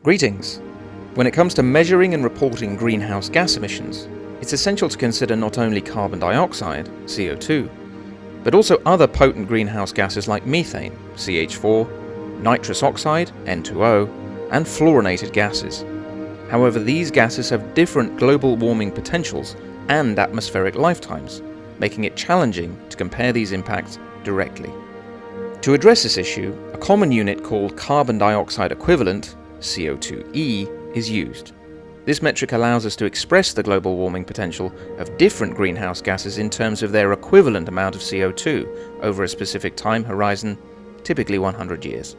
Greetings! When it comes to measuring and reporting greenhouse gas emissions, it's essential to consider not only carbon dioxide, CO2, but also other potent greenhouse gases like methane, CH4, nitrous oxide, N2O, and fluorinated gases. However, these gases have different global warming potentials and atmospheric lifetimes, making it challenging to compare these impacts directly. To address this issue, a common unit called carbon dioxide equivalent, CO2e, is used. This metric allows us to express the global warming potential of different greenhouse gases in terms of their equivalent amount of CO2 over a specific time horizon, typically 100 years.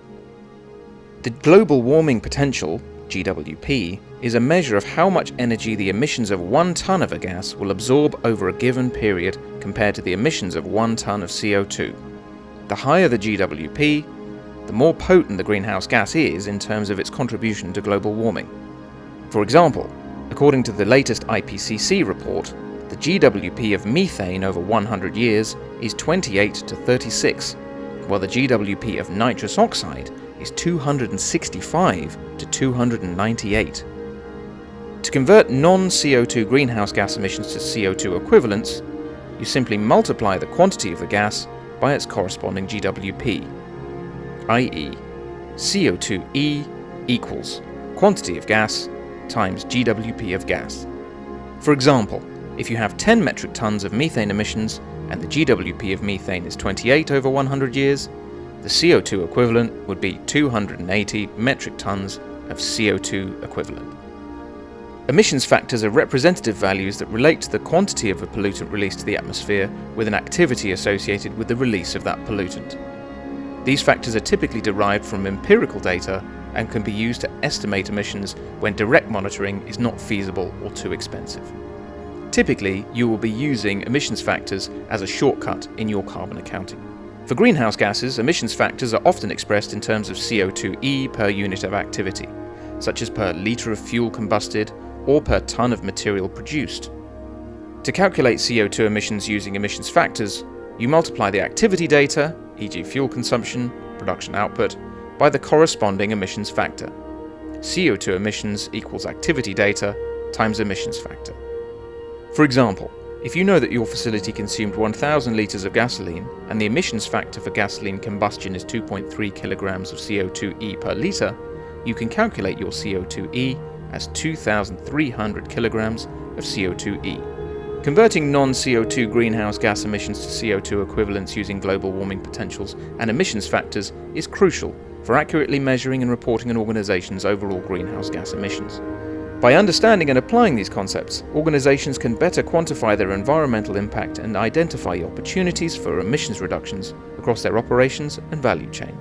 The global warming potential, GWP, is a measure of how much energy the emissions of 1 ton of a gas will absorb over a given period compared to the emissions of 1 ton of CO2. The higher the GWP, the more potent the greenhouse gas is in terms of its contribution to global warming. For example, according to the latest IPCC report, the GWP of methane over 100 years is 28 to 36, while the GWP of nitrous oxide is 265 to 298. To convert non-CO2 greenhouse gas emissions to CO2 equivalents, you simply multiply the quantity of the gas by its corresponding GWP, i.e. CO2e equals quantity of gas times GWP of gas. For example, if you have 10 metric tons of methane emissions and the GWP of methane is 28 over 100 years, the CO2 equivalent would be 280 metric tons of CO2 equivalent. Emissions factors are representative values that relate to the quantity of a pollutant released to the atmosphere with an activity associated with the release of that pollutant. These factors are typically derived from empirical data and can be used to estimate emissions when direct monitoring is not feasible or too expensive. Typically, you will be using emissions factors as a shortcut in your carbon accounting. For greenhouse gases, emissions factors are often expressed in terms of CO2e per unit of activity, such as per litre of fuel combusted or per tonne of material produced. To calculate CO2 emissions using emissions factors, you multiply the activity data, e.g. fuel consumption, production output, by the corresponding emissions factor. CO2 emissions equals activity data times emissions factor. For example, if you know that your facility consumed 1,000 litres of gasoline and the emissions factor for gasoline combustion is 2.3 kilograms of CO2e per litre, you can calculate your CO2e as 2,300 kilograms of CO2e. Converting non-CO2 greenhouse gas emissions to CO2 equivalents using global warming potentials and emissions factors is crucial for accurately measuring and reporting an organization's overall greenhouse gas emissions. By understanding and applying these concepts, organizations can better quantify their environmental impact and identify opportunities for emissions reductions across their operations and value chain.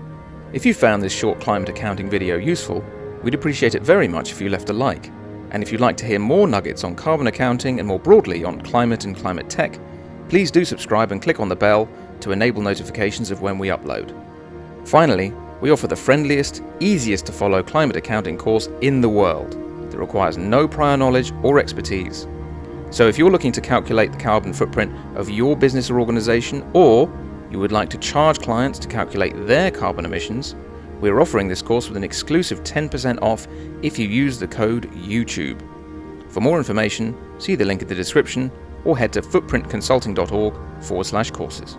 If you found this short climate accounting video useful, we'd appreciate it very much if you left a like. And if you'd like to hear more nuggets on carbon accounting and more broadly on climate and climate tech, please do subscribe and click on the bell to enable notifications of when we upload. Finally, we offer the friendliest, easiest to follow climate accounting course in the world that requires no prior knowledge or expertise. So if you're looking to calculate the carbon footprint of your business or organization, or you would like to charge clients to calculate their carbon emissions, we're offering this course with an exclusive 10% off if you use the code YouTube. For more information, see the link in the description or head to footprintconsulting.org/courses.